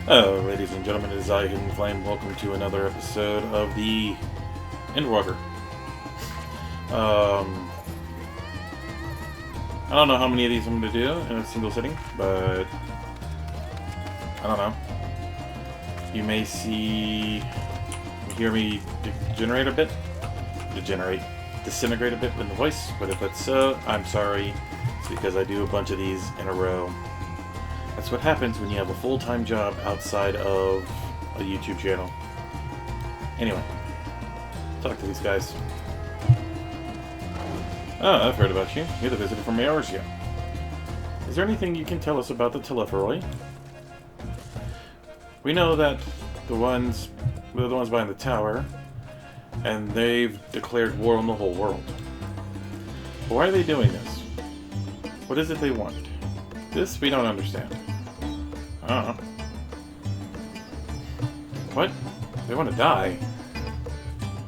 Hello, ladies and gentlemen, it is I, Hidden Flame. Welcome to another episode of the Endwalker. I don't know how many of these I'm going to do in a single sitting, but I don't know. You may hear me disintegrate a bit with the voice, but if it's so, I'm sorry. It's because I do a bunch of these in a row. That's what happens when you have a full-time job outside of a YouTube channel. Anyway, talk to these guys. Oh, I've heard about you. You're the visitor from Eorzea. Is there anything you can tell us about the Telepheroi? We know that they're the ones behind the tower, and they've declared war on the whole world. But why are they doing this? What is it they want? This we don't understand. What? They want to die?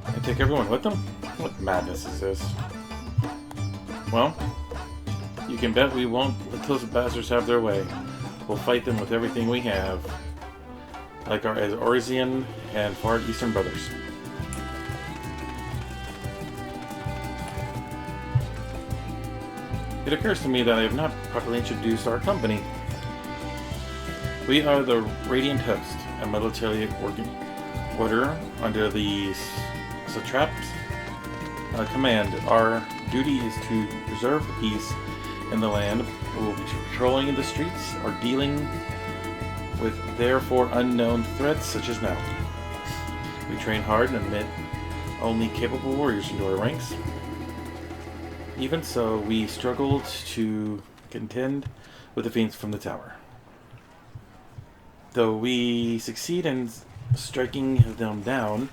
And take everyone with them? What madness is this? Well, you can bet we won't let those bastards have their way. We'll fight them with everything we have. Like our Eorzean and Far Eastern brothers. It occurs to me that I have not properly introduced our company. We are the Radiant Host, a military order under the Satrap's command. Our duty is to preserve the peace in the land. We will be patrolling in the streets or dealing with therefore unknown threats such as now. We train hard and admit only capable warriors into our ranks. Even so, we struggled to contend with the fiends from the tower. Though we succeed in striking them down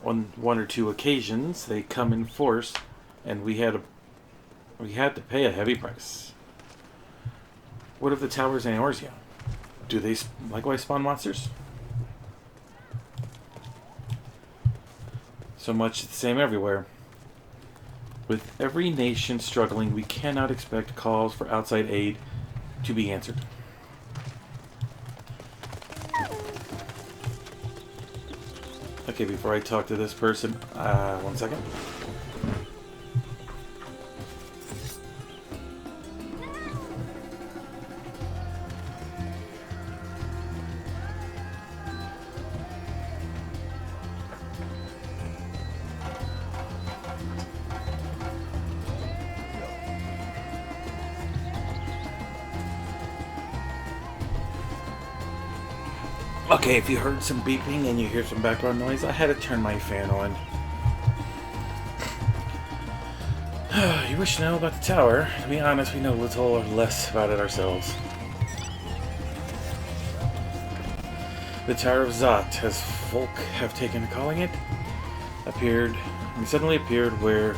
on one or two occasions, they come in force, and we had to pay a heavy price. What of the towers in Eorzea? Do they likewise spawn monsters? So much the same everywhere. With every nation struggling, we cannot expect calls for outside aid to be answered. Okay, before I talk to this person, 1 second. Okay, if you heard some beeping and you hear some background noise, I had to turn my fan on. You wish to know about the tower? To be honest, we know little or less about it ourselves. The Tower of Zot, as folk have taken to calling it, suddenly appeared where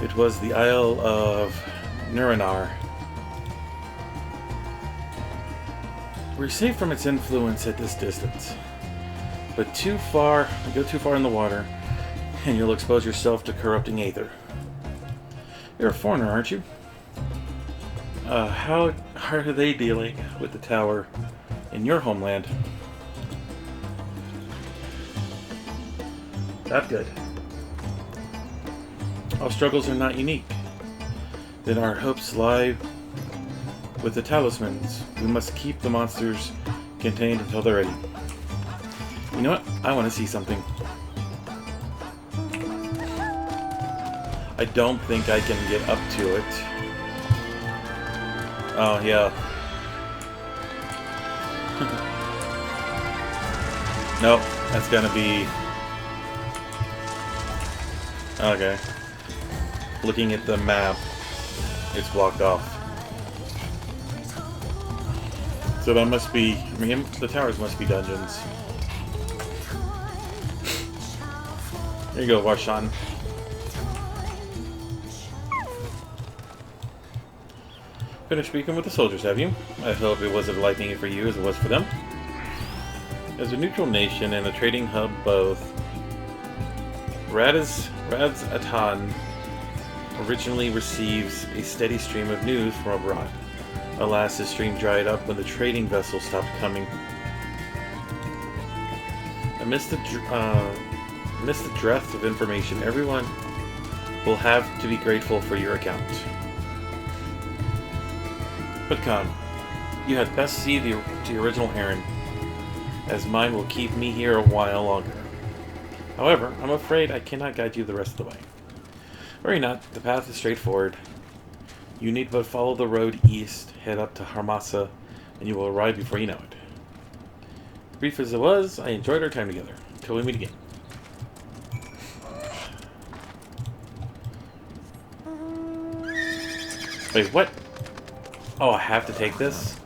it was the Isle of Nuranar. We're safe from its influence at this distance, but go too far in the water, and you'll expose yourself to corrupting aether. You're a foreigner, aren't you? How are they dealing with the tower in your homeland? Not good. Our struggles are not unique. Then our hopes lie with the talismans. We must keep the monsters contained until they're ready. You know what? I want to see something. I don't think I can get up to it. Oh, yeah. Nope, that's gonna be... Okay. Looking at the map, it's blocked off. So that must be... the towers must be dungeons. There you go, Varshan. Finished speaking with the soldiers, have you? I hope it was as enlightening for you as it was for them. As a neutral nation and a trading hub, both Radz-Atan originally receives a steady stream of news from abroad. Alas, his stream dried up when the trading vessel stopped coming. Amidst the dearth of information, everyone will have to be grateful for your account. But Khan, you had best see the original errand, as mine will keep me here a while longer. However, I'm afraid I cannot guide you the rest of the way. Worry not, the path is straightforward. You need but follow the road east, head up to Harmasa, and you will arrive before you know it. Brief as it was, I enjoyed our time together. Until we meet again. Wait, what? Oh, I have to take this?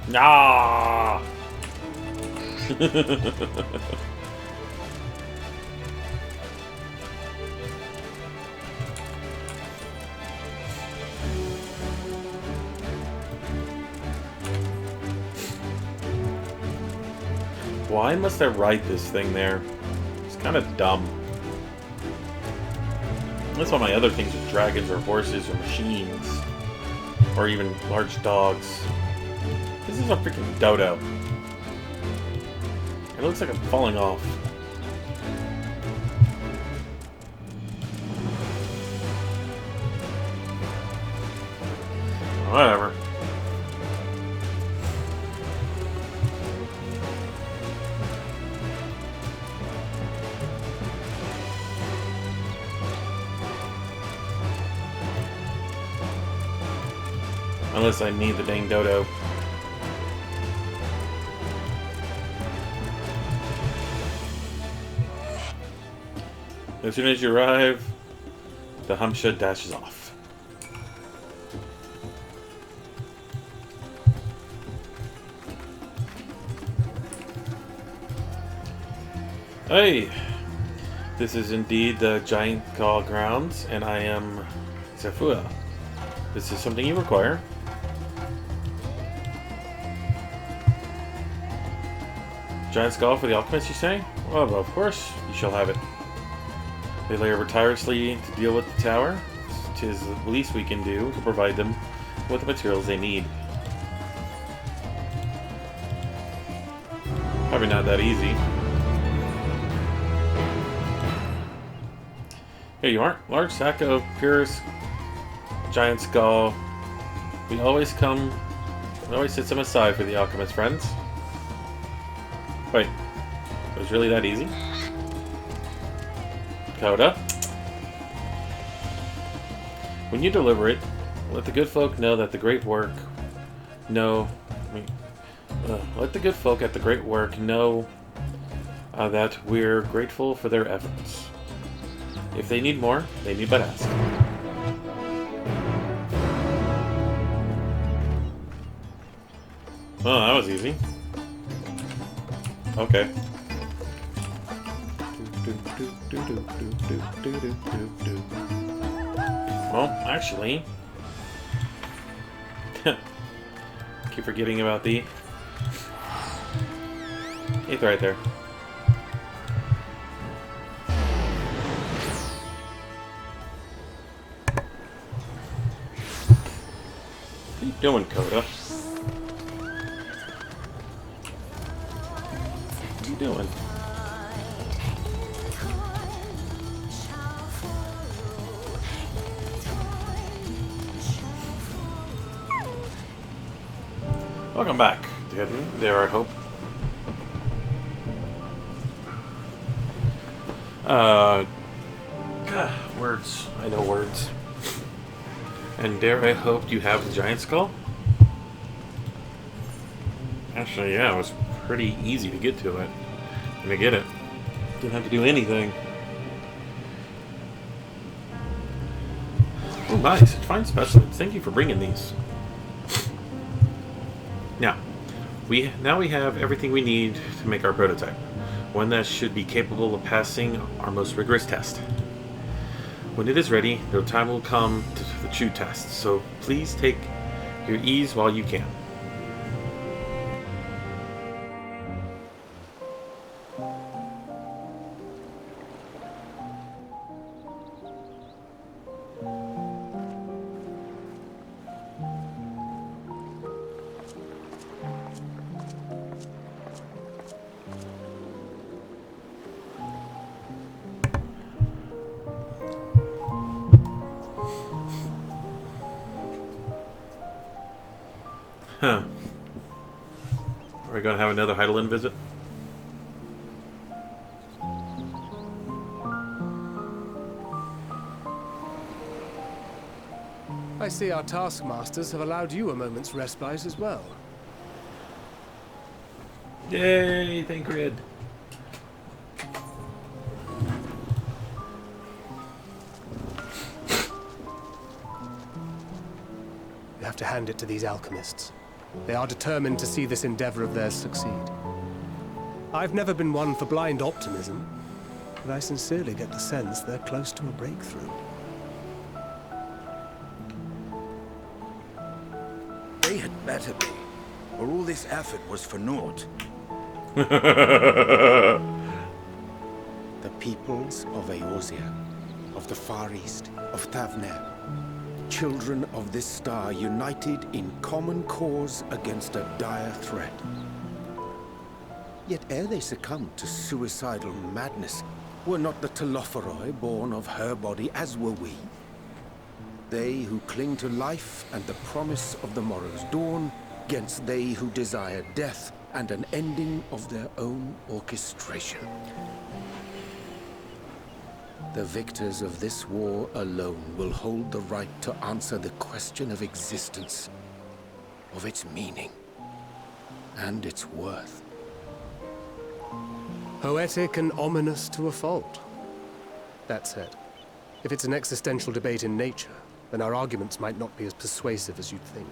Nah! Why must I ride this thing there? It's kind of dumb. That's why my other things are dragons or horses or machines. Or even large dogs. This is a freaking dodo. It looks like I'm falling off. Whatever. Unless I need the dang dodo. As soon as you arrive, the Humsha dashes off. Hey! This is indeed the Giant Call grounds, and I am Zafua. This is something you require. Giant skull for the alchemist, you say? Well, of course, you shall have it. They labor tirelessly to deal with the tower. 'Tis the least we can do to provide them with the materials they need. Probably not that easy. Here you are. Large sack of purest giant skull. We always set some aside for the alchemist friends. Wait, it was really that easy? Coda. When you deliver it, let the good folk know that the great work let the good folk at the great work know that we're grateful for their efforts. If they need more, they need but ask. Oh, that was easy. Okay. Well, actually, keep forgetting about the. It's right there. What are you doing, Coda? What are you doing? Welcome back, there, I hope. Words. I know words. And dare I hoped you have the giant skull? Actually, yeah, it was pretty easy to get to it. And to get it. Didn't have to do anything. Oh, nice. Fine specimens. Thank you for bringing these. Now we have everything we need to make our prototype. One that should be capable of passing our most rigorous test. When it is ready, the time will come to the true test, so please take your ease while you can. Huh. Are we gonna have another Heidelin visit? I see our taskmasters have allowed you a moment's respite as well. Yay, Thancred. You have to hand it to these alchemists. They are determined to see this endeavor of theirs succeed. I've never been one for blind optimism, but I sincerely get the sense they're close to a breakthrough. They had better be, or all this effort was for naught. The peoples of Eorzea, of the Far East, of Thavner, children of this star united in common cause against a dire threat. Yet ere they succumbed to suicidal madness, were not the Telophoroi born of her body as were we? They who cling to life and the promise of the morrow's dawn, against they who desire death and an ending of their own orchestration. The victors of this war alone will hold the right to answer the question of existence, of its meaning, and its worth. Poetic and ominous to a fault. That said, if it's an existential debate in nature, then our arguments might not be as persuasive as you'd think.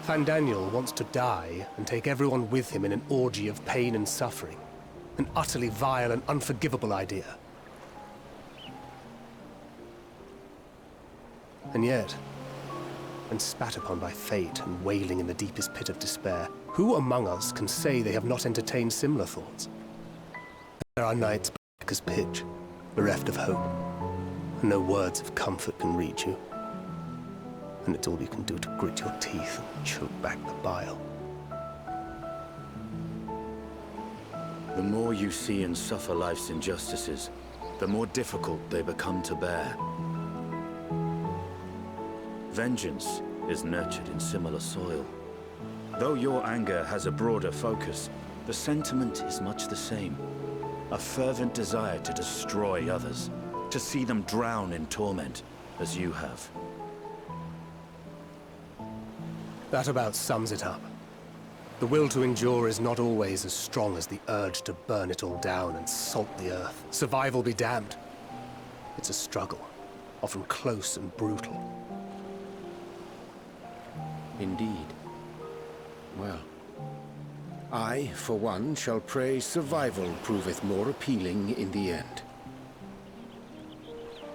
Fandaniel wants to die and take everyone with him in an orgy of pain and suffering. An utterly vile and unforgivable idea. And yet, when spat upon by fate and wailing in the deepest pit of despair, who among us can say they have not entertained similar thoughts? There are nights black as pitch, bereft of hope, and no words of comfort can reach you. And it's all you can do to grit your teeth and choke back the bile. The more you see and suffer life's injustices, the more difficult they become to bear. Vengeance is nurtured in similar soil. Though your anger has a broader focus, the sentiment is much the same. A fervent desire to destroy others, to see them drown in torment, as you have. That about sums it up. The will to endure is not always as strong as the urge to burn it all down and salt the earth. Survival be damned. It's a struggle, often close and brutal. Indeed. Well, I, for one, shall pray survival proveth more appealing in the end.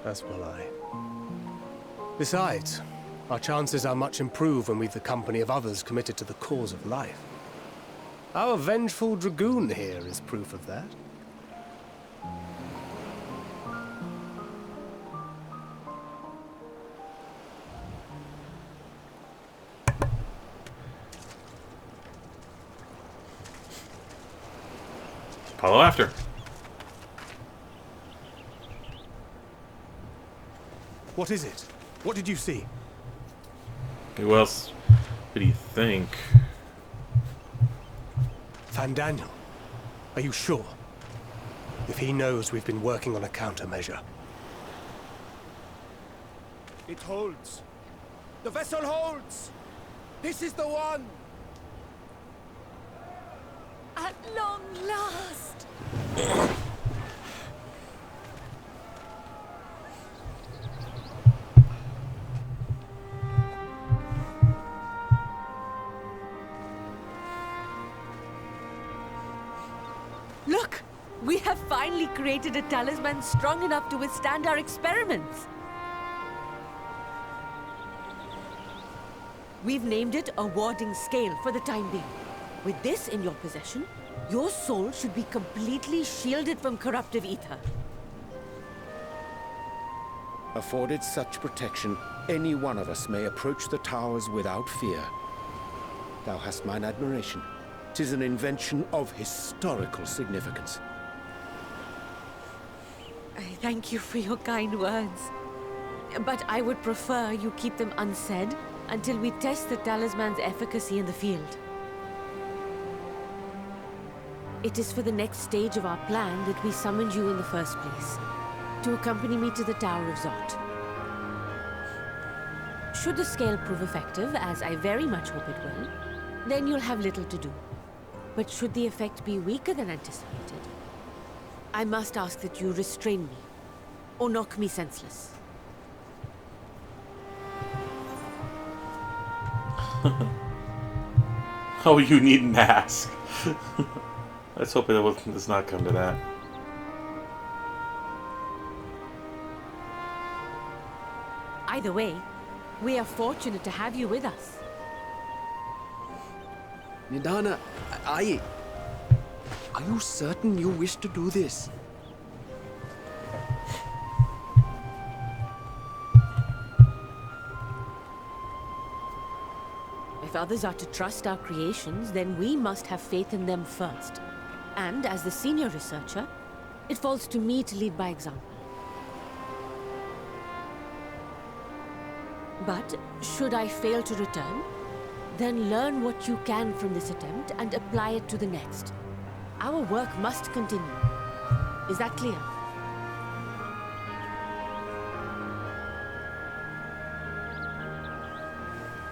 As will I. Besides, our chances are much improved when we've the company of others committed to the cause of life. Our vengeful dragoon here is proof of that. Follow after. What is it? What did you see? Who else did he think? Fandaniel, are you sure? If he knows we've been working on a countermeasure. It holds. The vessel holds! This is the one! At long last! Look! We have finally created a talisman strong enough to withstand our experiments! We've named it a warding scale for the time being. With this in your possession, your soul should be completely shielded from corruptive ether. Afforded such protection, any one of us may approach the towers without fear. Thou hast mine admiration. 'Tis an invention of historical significance. I thank you for your kind words. But I would prefer you keep them unsaid until we test the talisman's efficacy in the field. It is for the next stage of our plan that we summoned you in the first place, to accompany me to the Tower of Zot. Should the scale prove effective, as I very much hope it will, then you'll have little to do. But should the effect be weaker than anticipated, I must ask that you restrain me, or knock me senseless. Oh, you need an mask. Let's hope it does not come to that. Either way, we are fortunate to have you with us. Nidana, are you certain you wish to do this? If others are to trust our creations, then we must have faith in them first. And as the senior researcher, it falls to me to lead by example. But should I fail to return, then learn what you can from this attempt and apply it to the next. Our work must continue. Is that clear?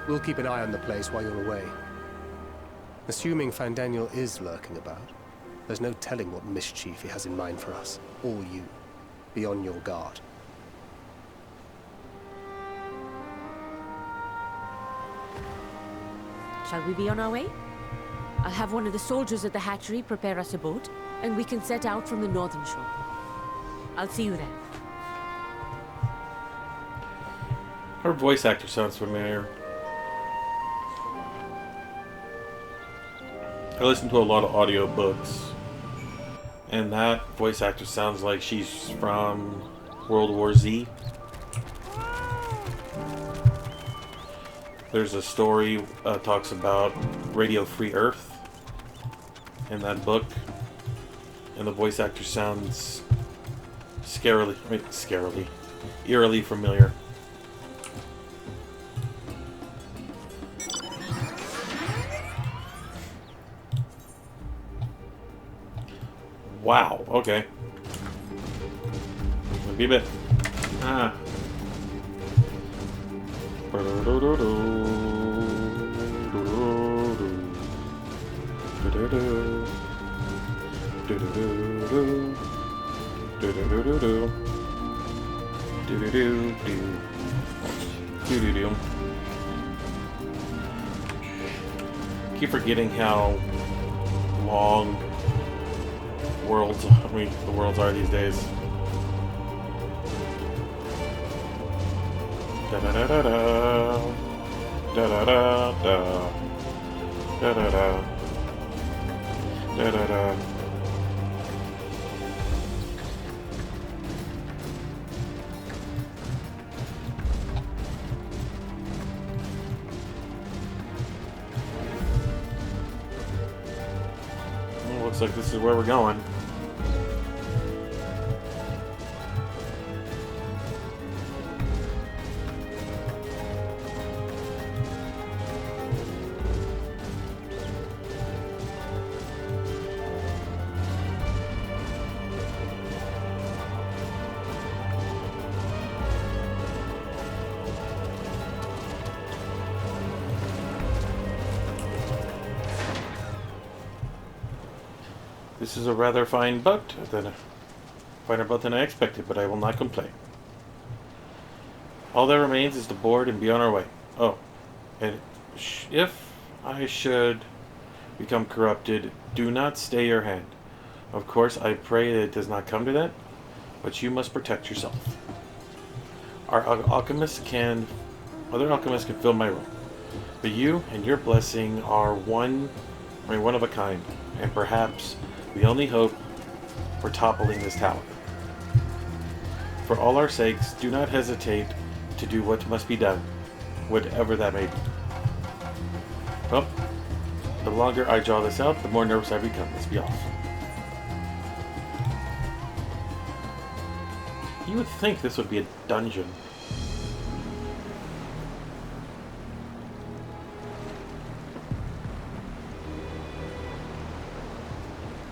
We'll keep an eye on the place while you're away. Assuming Fandaniel is lurking about, there's no telling what mischief he has in mind for us, or you. Be on your guard. Shall we be on our way? I'll have one of the soldiers at the hatchery prepare us a boat, and we can set out from the northern shore. I'll see you there. Her voice actor sounds familiar. I listen to a lot of audiobooks, and that voice actor sounds like she's from World War Z. There's a story talks about Radio Free Earth in that book, and the voice actor sounds eerily familiar. Wow, okay. Maybe a bit. Ah. Keep forgetting how long the worlds are these days. Da da da da da da da da da da da da da da. Looks like this is where we're going. This is a rather finer boat than I expected, but I will not complain. All that remains is to board and be on our way. Oh, and if I should become corrupted, do not stay your hand. Of course, I pray that it does not come to that, but you must protect yourself. Other alchemists can fill my role, but you and your blessing are one of a kind, and perhaps the only hope for toppling this tower. For all our sakes, do not hesitate to do what must be done, whatever that may be. Well, the longer I draw this out, the more nervous I become. Let's be off. You would think this would be a dungeon.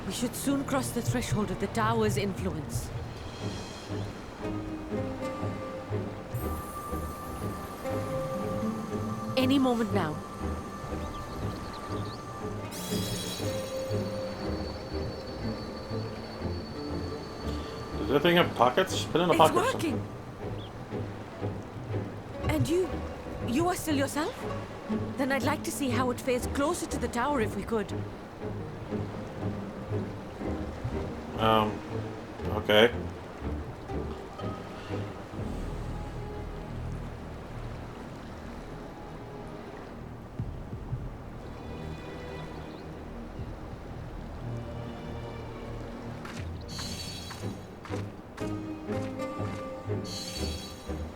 We should soon cross the threshold of the tower's influence. Any moment now. Does that thing have pockets? Put it in a It's pocket. or working! And you are still yourself? Then I'd like to see how it fares closer to the tower if we could. Okay.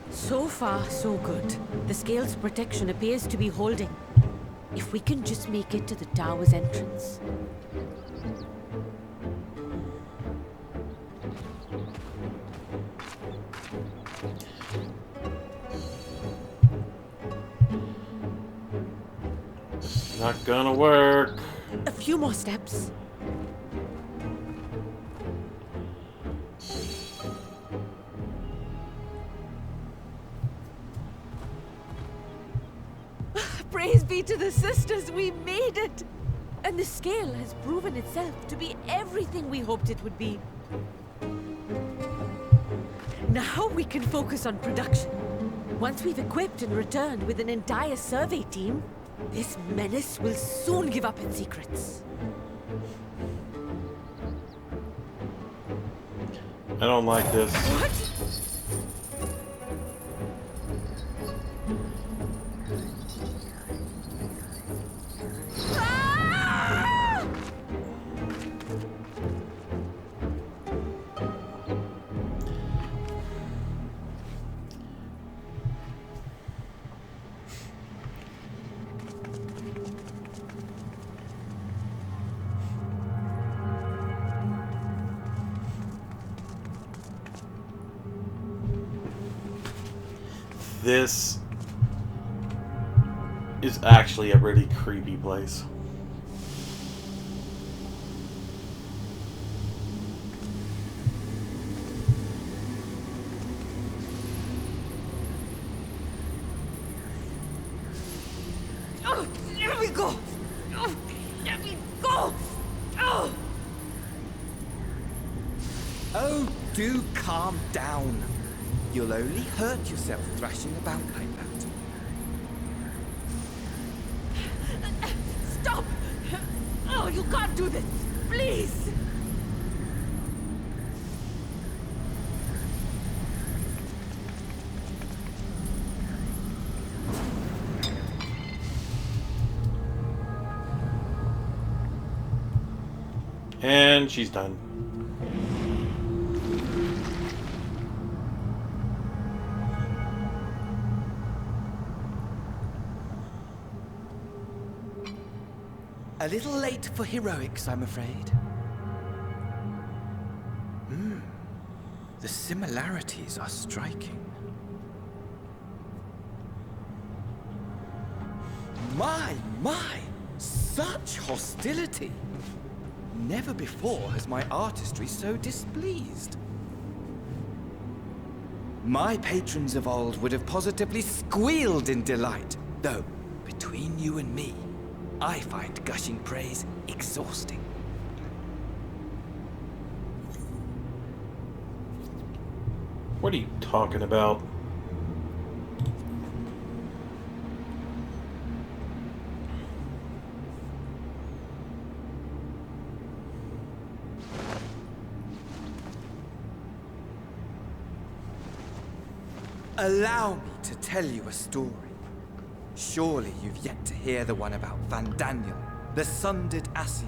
So far, so good. The scale's protection appears to be holding. If we can just make it to the tower's entrance. It's not gonna work. A few more steps. Praise be to the sisters, we made it! And the scale has proven itself to be everything we hoped it would be. Now we can focus on production. Once we've equipped and returned with an entire survey team, this menace will soon give up its secrets. I don't like this. What? Ah! This is actually a really creepy place. Oh, let me go! Oh, let me go! Oh! Oh, do calm down. You'll only hurt yourself thrashing about like that. Stop! Oh, you can't do this! Please! And she's done. A little late for heroics, I'm afraid. The similarities are striking. My! Such hostility! Never before has my artistry so displeased. My patrons of old would have positively squealed in delight, though, between you and me, I find gushing praise exhausting. What are you talking about? Allow me to tell you a story. Surely you've yet to hear the one about Van Daniel, the sundered Ascian.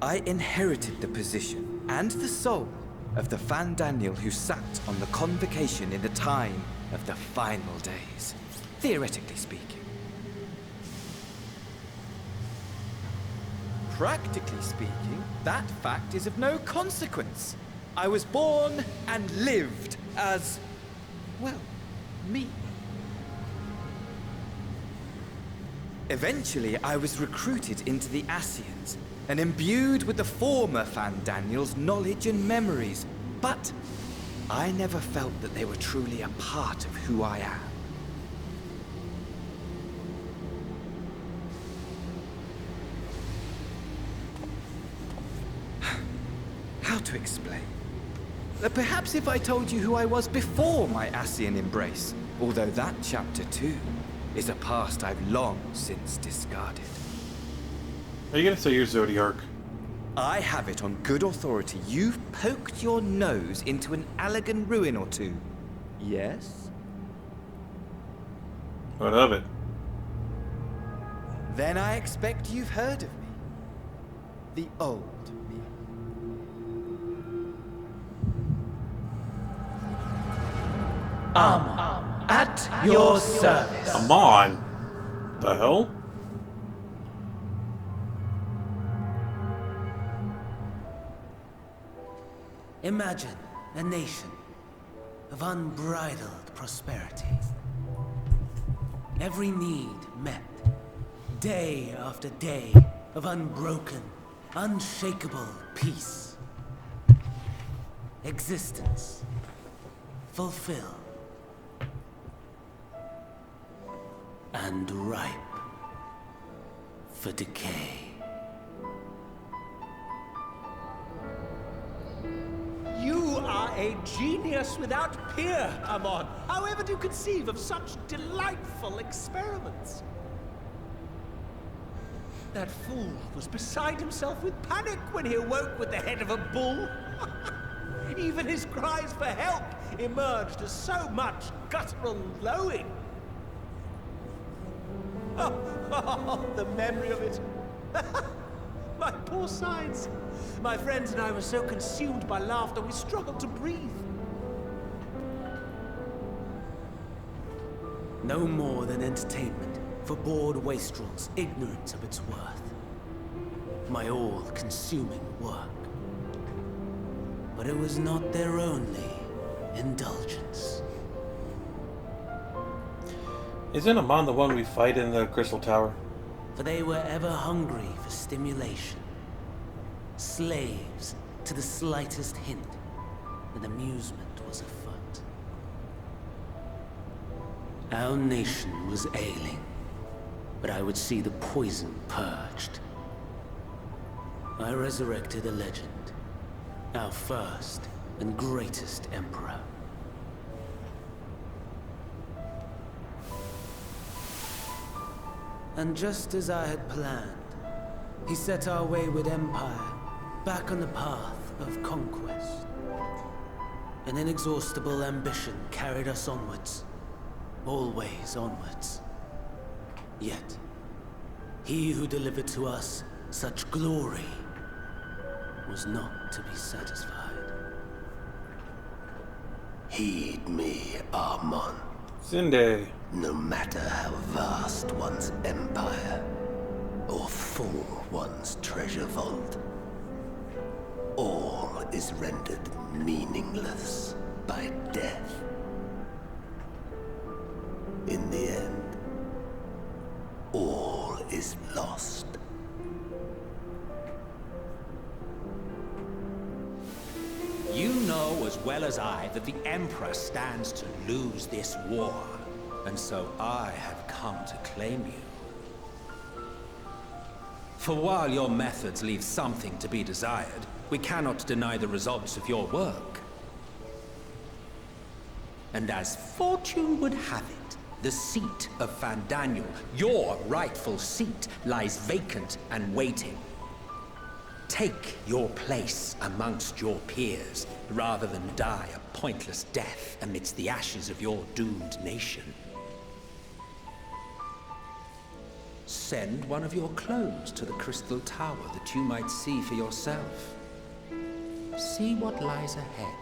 I inherited the position and the soul of the Van Daniel who sat on the convocation in the time of the final days, theoretically speaking. Practically speaking, that fact is of no consequence. I was born and lived as, well, me. Eventually, I was recruited into the Ascians and imbued with the former Fandaniel's knowledge and memories, but I never felt that they were truly a part of who I am. How to explain? Perhaps if I told you who I was before my Ascian embrace, although that chapter too is a past I've long since discarded. Are you gonna say your Zodiarch? I have it on good authority you've poked your nose into an Allegan ruin or two. Yes? What of it? Then I expect you've heard of me. The old me. At your service. Come on! The hell? Imagine a nation of unbridled prosperity. Every need met. Day after day of unbroken, unshakable peace. Existence fulfilled and ripe for decay. You are a genius without peer, Amon. However do you conceive of such delightful experiments? That fool was beside himself with panic when he awoke with the head of a bull. Even his cries for help emerged as so much guttural lowing. Oh, the memory of it. My poor sides. My friends and I were so consumed by laughter we struggled to breathe. No more than entertainment for bored wastrels ignorant of its worth. My all-consuming work. But it was not their only indulgence. Isn't Amon the one we fight in the Crystal Tower? For they were ever hungry for stimulation. Slaves to the slightest hint that amusement was afoot. Our nation was ailing, but I would see the poison purged. I resurrected a legend, our first and greatest emperor. And just as I had planned, he set our wayward empire back on the path of conquest. An inexhaustible ambition carried us onwards, always onwards. Yet, he who delivered to us such glory was not to be satisfied. Heed me, Amon. Zinde. No matter how vast one's empire, or full one's treasure vault, all is rendered meaningless by death. In the end, all is lost. You know as well as I that the Emperor stands to lose this war. And so I have come to claim you. For while your methods leave something to be desired, we cannot deny the results of your work. And as fortune would have it, the seat of Fandaniel, your rightful seat, lies vacant and waiting. Take your place amongst your peers, rather than die a pointless death amidst the ashes of your doomed nation. Send one of your clones to the Crystal Tower that you might see for yourself. See what lies ahead.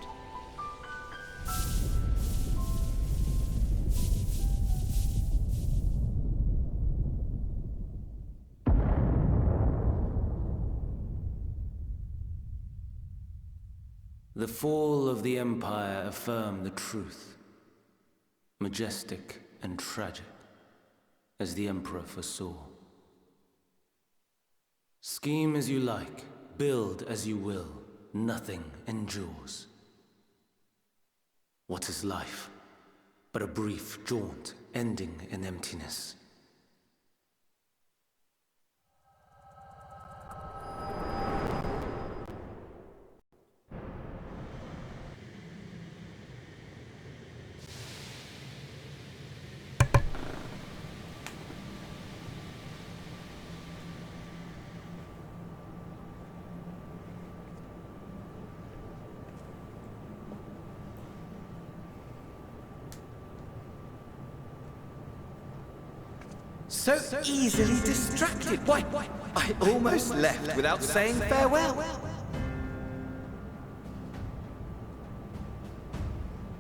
The fall of the Empire affirmed the truth. Majestic and tragic, as the Emperor foresaw. Scheme as you like, build as you will, nothing endures. What is life but a brief jaunt ending in emptiness? So easily distracted. Why, I almost left without saying farewell.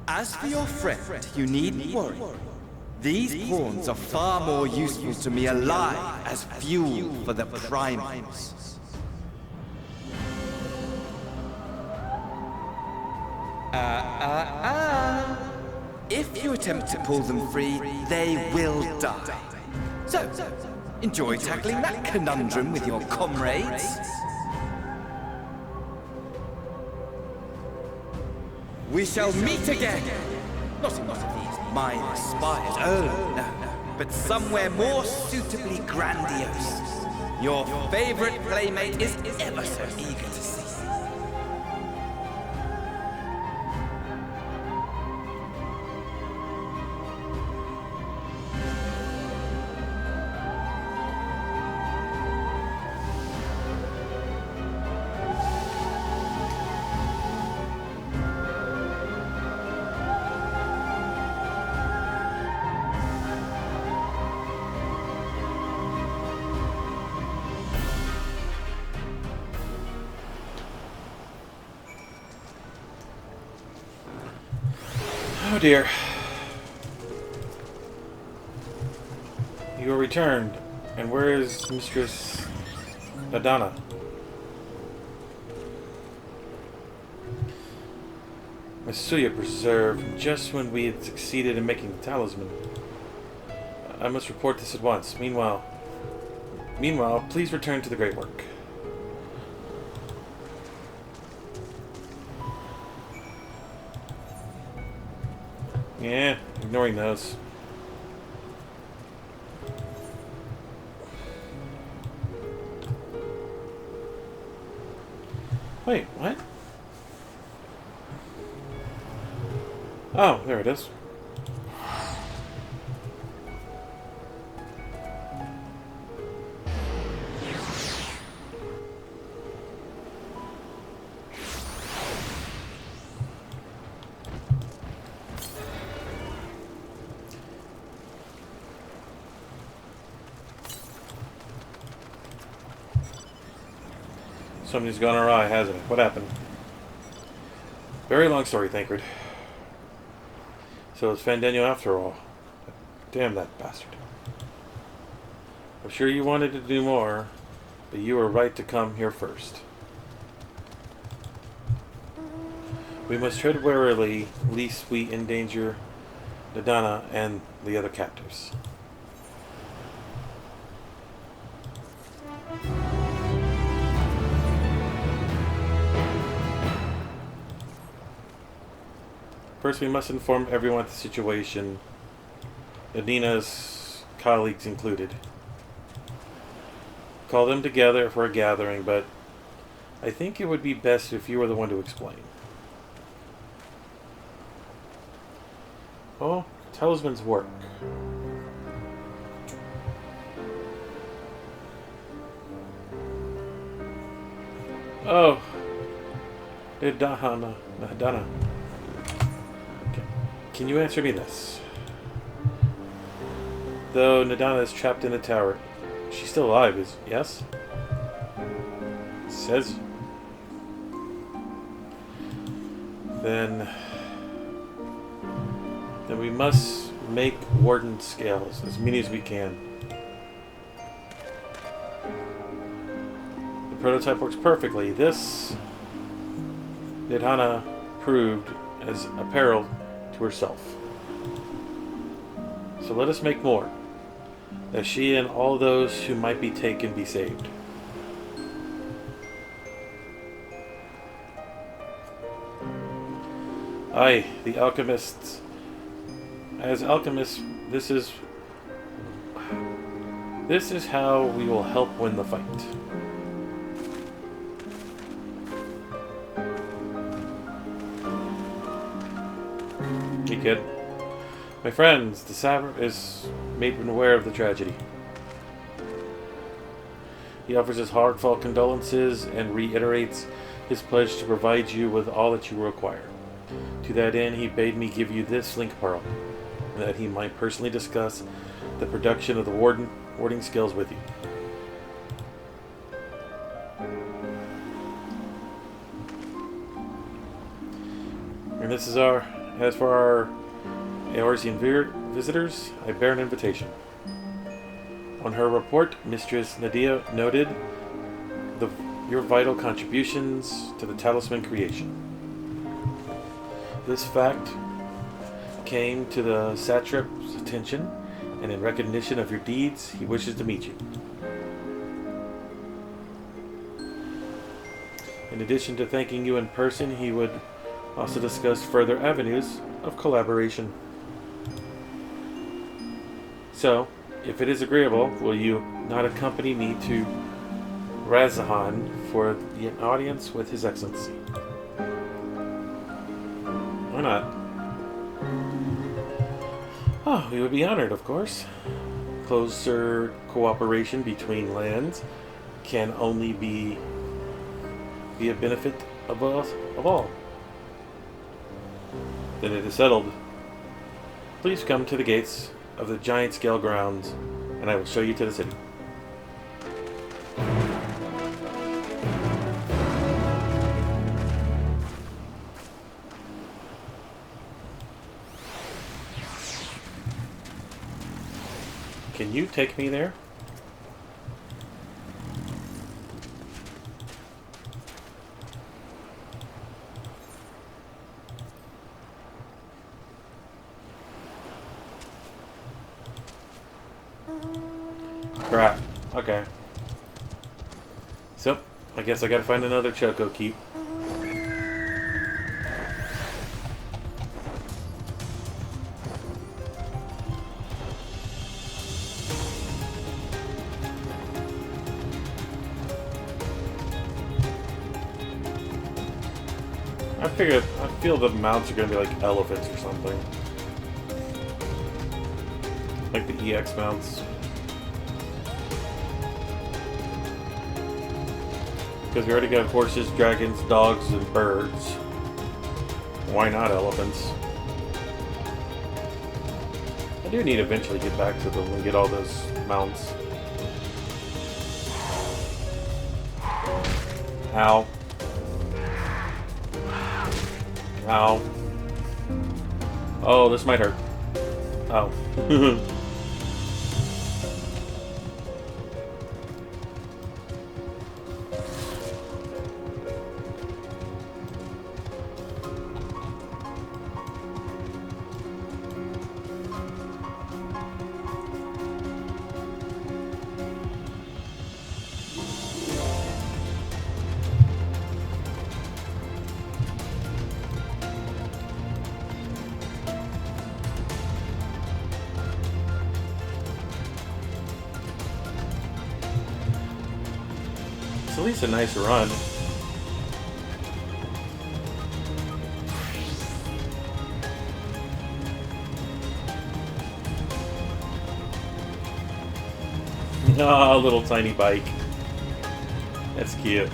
As for your friend, you needn't worry. These pawns are far more useful to me alive as fuel for the primals. If you attempt to pull them free, they will die. So, enjoy tackling that conundrum with your comrades. We shall meet again! Not in one of these minor spires, oh no, but somewhere more suitably grandiose. Your favorite playmate is ever so eager to see. Oh dear. You are returned. And where is Mistress Nadana? Masuya preserved just when we had succeeded in making the talisman. I must report this at once. Meanwhile, please return to the great work. Yeah, ignoring those. Wait, what? Oh, there it is. Something's gone awry, hasn't it? What happened? Very long story, Thancred. So it's Fandaniel after all. Damn that bastard. I'm sure you wanted to do more, but you were right to come here first. We must tread warily, lest we endanger Nadana and the other captives. First, we must inform everyone of the situation, Adina's colleagues included. Call them together for a gathering, but I think it would be best if you were the one to explain. Oh, talismans work. Oh, Nadana. Can you answer me this? Though Nadana is trapped in the tower, she's still alive, yes? It says. Then we must make Warden scales, as many as we can. The prototype works perfectly. This Nadana proved as a peril to herself. So let us make more, that she and all those who might be taken be saved. I, the alchemists. As alchemists, this is how we will help win the fight. Hey kid. My friends, the Saber is made aware of the tragedy. He offers his heartfelt condolences and reiterates his pledge to provide you with all that you require. To that end, he bade me give you this link pearl, that he might personally discuss the production of the warding skills with you. And this is as for our Eorzean visitors, I bear an invitation. On her report, Mistress Nadia noted your vital contributions to the talisman creation. This fact came to the satrap's attention, and in recognition of your deeds, he wishes to meet you. In addition to thanking you in person, he would also discuss further avenues of collaboration. So, if it is agreeable, will you not accompany me to Razahan for the audience with His Excellency? Why not? Oh, we would be honored, of course. Closer cooperation between lands can only be a benefit of all. Then it is settled. Please come to the gates of the giant scale grounds, and I will show you to the city. Can you take me there? Crap. Okay. So, I guess I gotta find another Choco Keep. I feel the mounts are gonna be like elephants or something. Like the EX mounts. Because we already got horses, dragons, dogs, and birds. Why not elephants? I do need to eventually get back to them and get all those mounts. Ow. Ow. Oh, this might hurt. Oh. It's at least a nice run. Ah, little tiny bike. That's cute.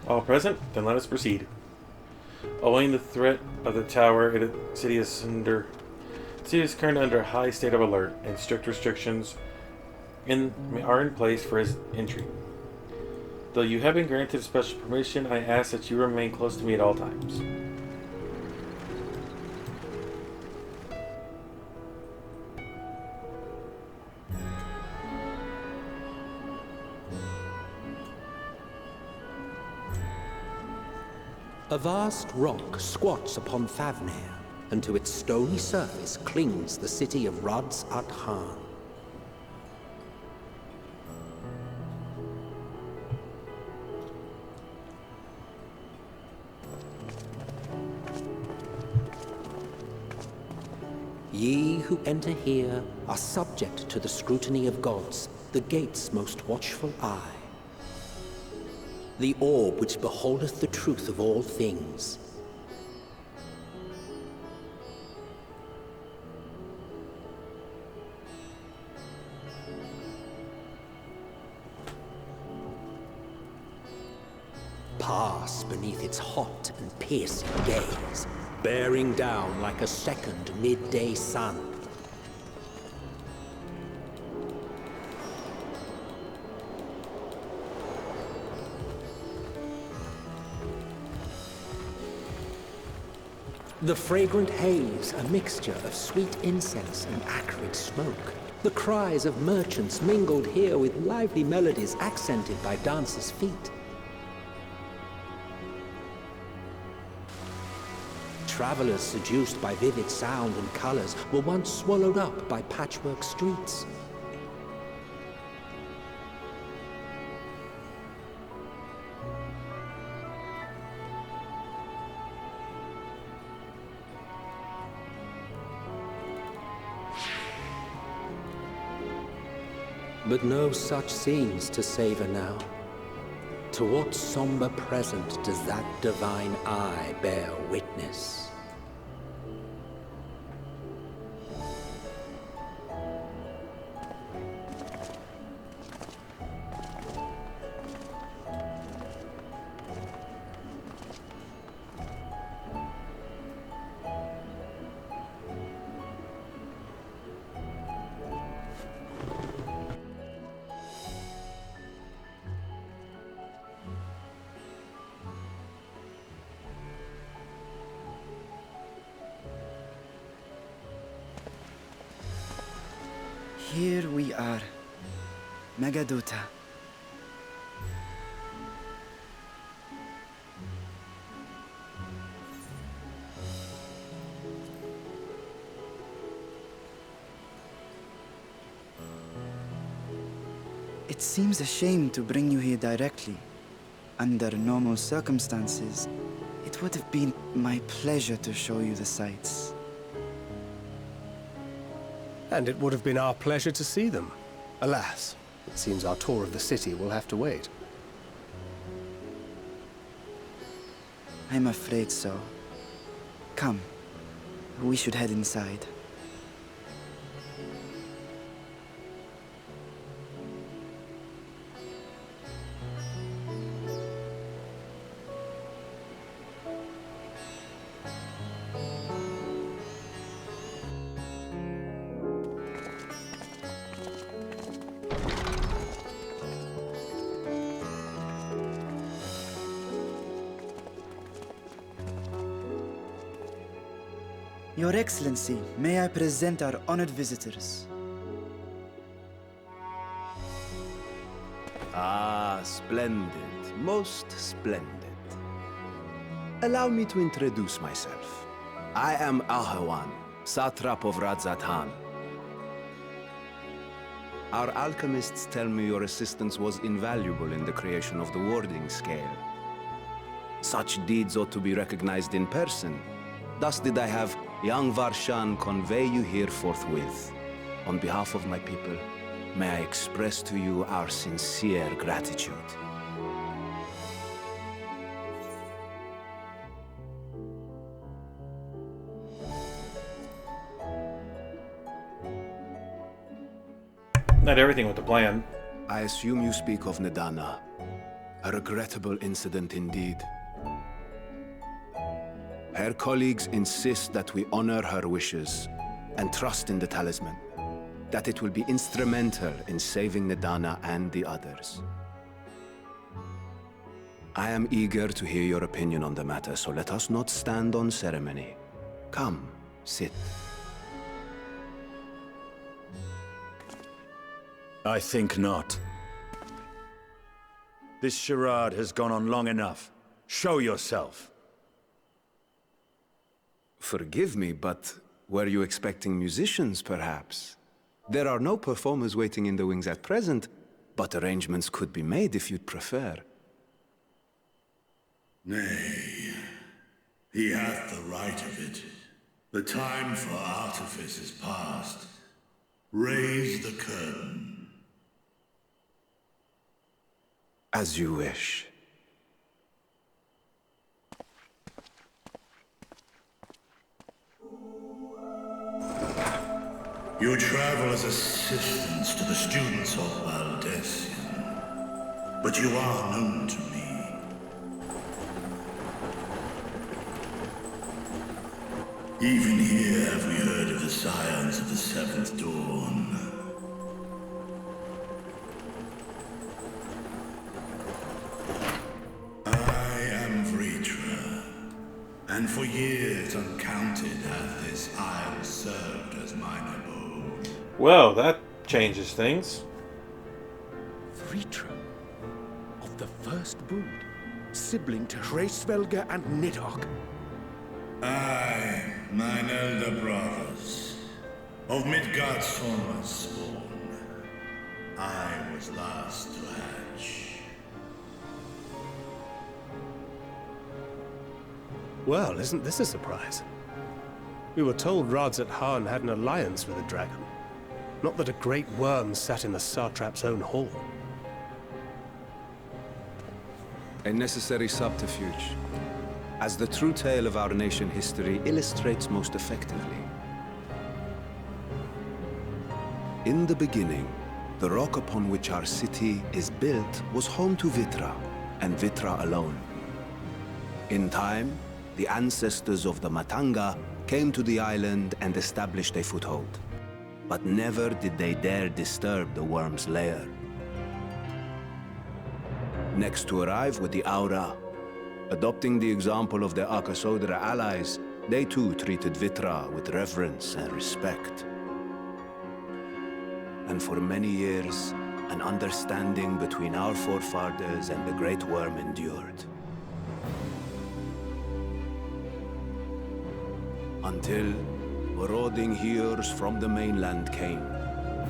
All present? Then let us proceed. Owing the threat of the tower, the city is currently under a high state of alert, and strict restrictions are in place for his entry. Though you have been granted special permission, I ask that you remain close to me at all times. A vast rock squats upon Favnir, and to its stony surface clings the city of Rods at Han. Ye who enter here are subject to the scrutiny of gods, the gate's most watchful eye. The orb which beholdeth the truth of all things. Pass beneath its hot and piercing gaze, bearing down like a second midday sun. The fragrant haze, a mixture of sweet incense and acrid smoke. The cries of merchants mingled here with lively melodies accented by dancers' feet. Travelers seduced by vivid sound and colors were once swallowed up by patchwork streets. But no such scenes to savor now. To what somber present does that divine eye bear witness? Here we are, Megadota. It seems a shame to bring you here directly. Under normal circumstances, it would have been my pleasure to show you the sights. And it would have been our pleasure to see them. Alas, it seems our tour of the city will have to wait. I'm afraid so. Come, we should head inside. Your Excellency, may I present our honored visitors? Ah, splendid. Most splendid. Allow me to introduce myself. I am Ahawan, satrap of Radzat-Han. Our alchemists tell me your assistance was invaluable in the creation of the warding scale. Such deeds ought to be recognized in person. Thus did I have young Varshan convey you here forthwith. On behalf of my people, may I express to you our sincere gratitude. Not everything with the plan. I assume you speak of Nadana. A regrettable incident indeed. Her colleagues insist that we honor her wishes and trust in the talisman, that it will be instrumental in saving Nadana and the others. I am eager to hear your opinion on the matter, so let us not stand on ceremony. Come, sit. I think not. This charade has gone on long enough. Show yourself. Forgive me, but were you expecting musicians, perhaps? There are no performers waiting in the wings at present, but arrangements could be made if you'd prefer. Nay, he hath the right of it. The time for artifice is past. Raise the curtain. As you wish. You travel as assistants to the students of Valdesian, but you are known to me. Even here have we heard of the scions of the Seventh Dawn. I am Vritra, and for years uncounted hath this isle served as mine abode. Well, that changes things. Vritra, of the first brood, sibling to Hraesvelga and Nidhogg. Aye, mine elder brothers, of Midgard's former spawn, I was last to hatch. Well, isn't this a surprise? We were told Radzat Han had an alliance with a dragon. Not that a great worm sat in the satrap's own hall. A necessary subterfuge, as the true tale of our nation history illustrates most effectively. In the beginning, the rock upon which our city is built was home to Vitra, and Vitra alone. In time, the ancestors of the Matanga came to the island and established a foothold. But never did they dare disturb the worm's lair. Next to arrive with the Aura, adopting the example of their Akasodra allies, they too treated Vitra with reverence and respect. And for many years, an understanding between our forefathers and the Great Worm endured. Until marauding heroes from the mainland came,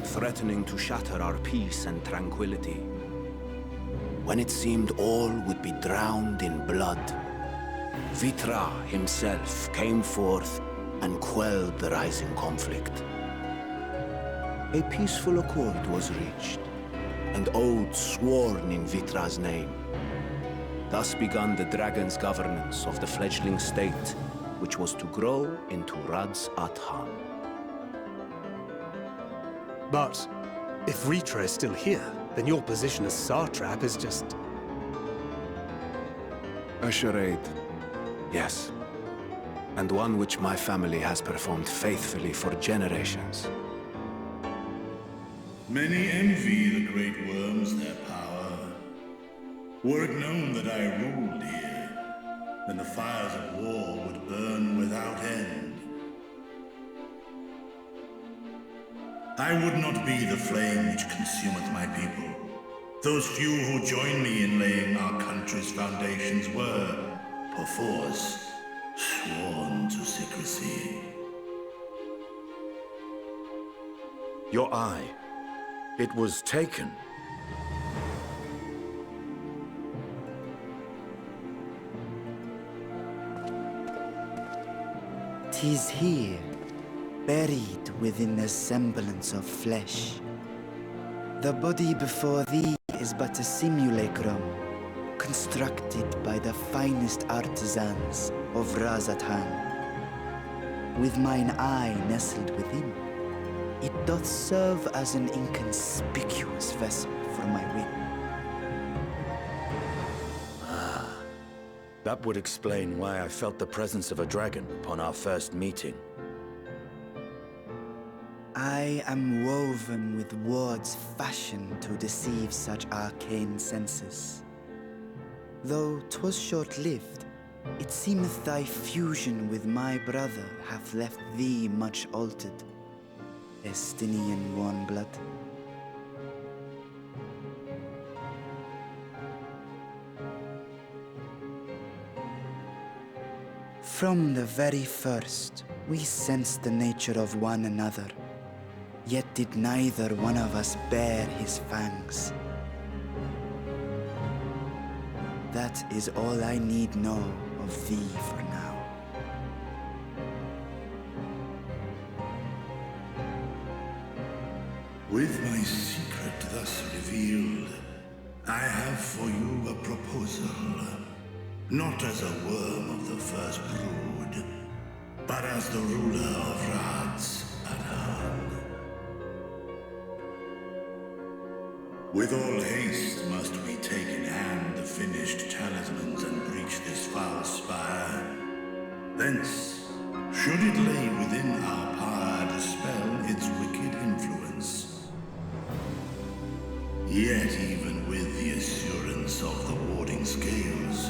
threatening to shatter our peace and tranquility. When it seemed all would be drowned in blood, Vitra himself came forth and quelled the rising conflict. A peaceful accord was reached, and oaths sworn in Vitra's name. Thus began the dragon's governance of the fledgling state, which was to grow into Radzat Han. But if Vritra is still here, then your position as satrap is just... A charade, yes. And one which my family has performed faithfully for generations. Many envy the great worms their power. Were it known that I ruled here, then the fires of war would burn without end. I would not be the flame which consumeth my people. Those few who join me in laying our country's foundations were, perforce, sworn to secrecy. Your eye. It was taken. "'Tis here, buried within the semblance of flesh. The body before thee is but a simulacrum, constructed by the finest artisans of Radzat Han. With mine eye nestled within, it doth serve as an inconspicuous vessel for my wit." That would explain why I felt the presence of a dragon upon our first meeting. I am woven with words fashioned to deceive such arcane senses. Though 'twas short-lived, it seemeth thy fusion with my brother hath left thee much altered, Estinian warm-blood. From the very first, we sensed the nature of one another. Yet did neither one of us bare his fangs. That is all I need know of thee for now. With my secret thus revealed, I have for you a proposal. Not as a worm of the first brood, but as the ruler of Rad's Pateron. With all haste must we take in hand the finished talismans and breach this foul spire. Thence, should it lay within our power, dispel its wicked influence. Yet even with the assurance of the warding scales,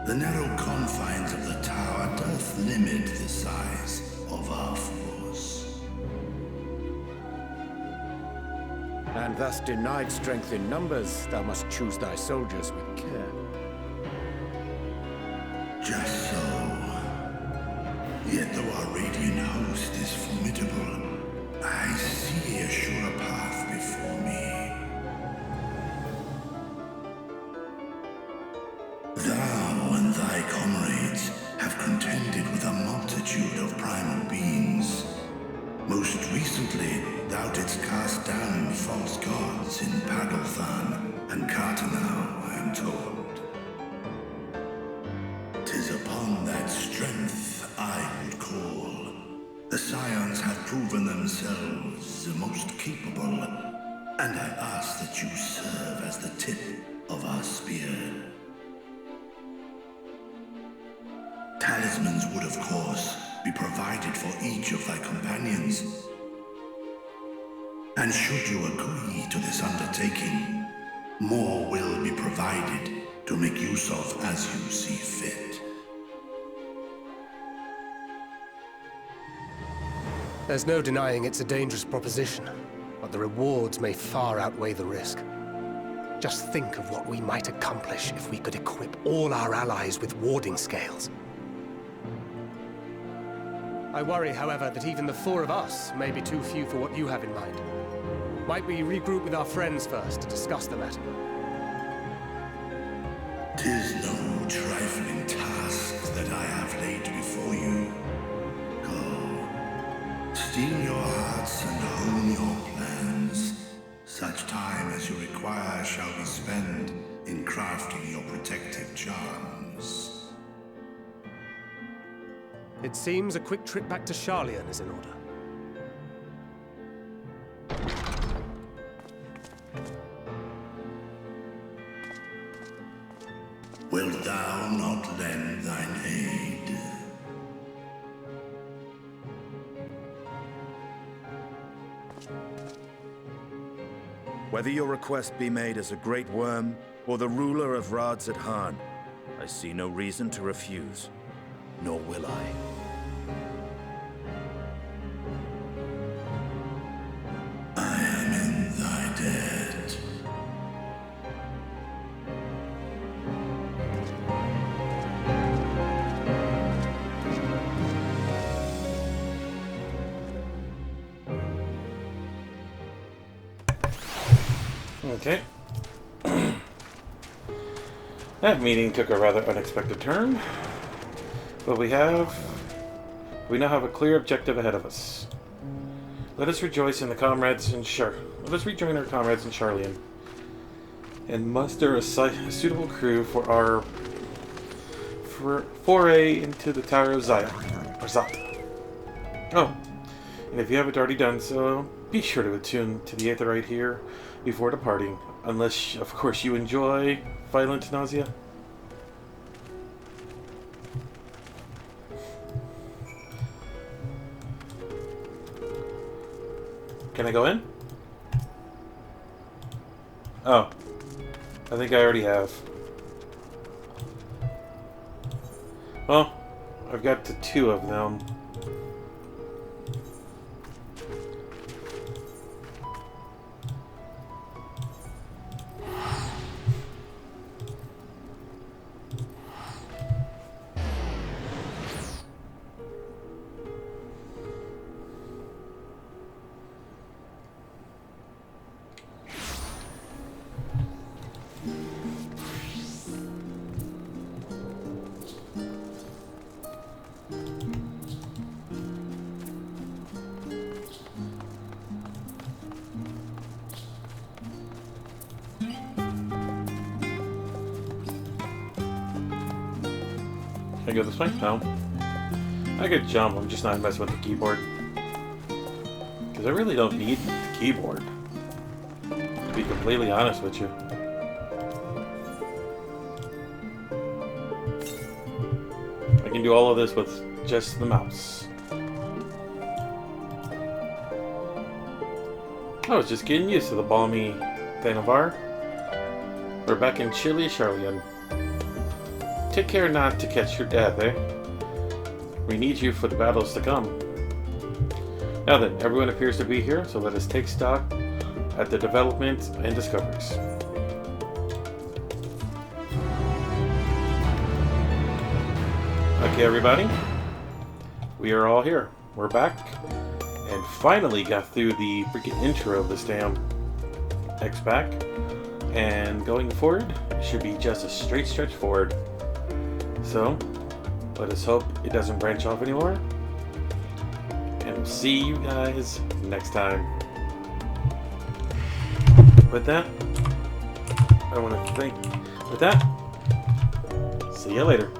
the narrow confines of the tower doth limit the size of our force. And thus denied strength in numbers, thou must choose thy soldiers with care. Just so. Yet though our radiant host is formidable, I see a surer path before me. Thou and thy comrades have contended with a multitude of primal beings. Most recently, thou didst cast down false gods in Padelthan and Cartanau, I am told. 'Tis upon that strength I would call. The Scions have proven themselves the most capable, and I ask that you serve as the tip of our spear. Talismans would, of course, be provided for each of thy companions. And should you agree to this undertaking, more will be provided to make use of as you see fit. There's no denying it's a dangerous proposition, but the rewards may far outweigh the risk. Just think of what we might accomplish if we could equip all our allies with warding scales. I worry, however, that even the four of us may be too few for what you have in mind. Might we regroup with our friends first to discuss the matter? 'Tis no trifling task that I have laid before you. Go, steel your hearts and hone your plans. Such time as you require shall be spent in crafting your protective charms. It seems a quick trip back to Charlian is in order. Wilt thou not lend thine aid? Whether your request be made as a great worm or the ruler of Rad's Pateron, I see no reason to refuse, nor will I. I am in thy debt. Okay. That meeting took a rather unexpected turn, but we now have a clear objective ahead of us. Let us rejoice in the comrades in Let us rejoin our comrades in Charlian, and muster a suitable crew for our foray into the Tower of Zaya, or Zat. Oh, and if you haven't already done so, be sure to attune to the Aetherite here before departing, unless, of course, you enjoy violent nausea. Can I go in? Oh. I think I already have. Well, I've got to 2 of them. I go this way? No. I could jump, I'm just not messing with the keyboard. Because I really don't need the keyboard. To be completely honest with you. I can do all of this with just the mouse. I was just getting used to the balmy Thanavar. We're back in chilly Charlian. Take care not to catch your death, eh? We need you for the battles to come. Now then, everyone appears to be here, so let us take stock at the developments and discoveries. Okay, everybody. We are all here. We're back. And finally got through the freaking intro of this damn X-Pack. And going forward, it should be just a straight stretch forward. So, let us hope it doesn't branch off anymore. And we'll see you guys next time. With that, I want to thank. With that, see you later.